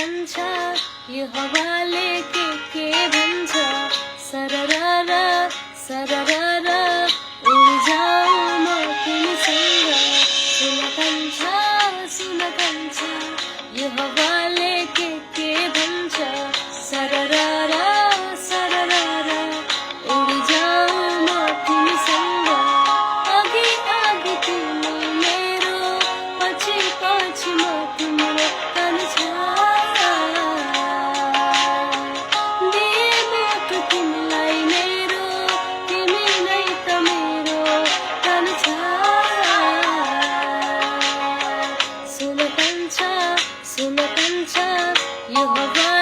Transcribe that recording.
कान्छा यो हावाले के भन्छ सरररा सरररा उडी जाऊ म तिमीसँग सुन कान्छा यो हावाले के भन्छ सरररा सरररा उडी जाऊ म तिमीसँग अघि अघि तिमी मेरो पछि पछि म तिम्रो कान्छा दिए मेरो तिमीलाई मेरो तिमी नै त मेरो कान्छा सुन कान्छा यो हावा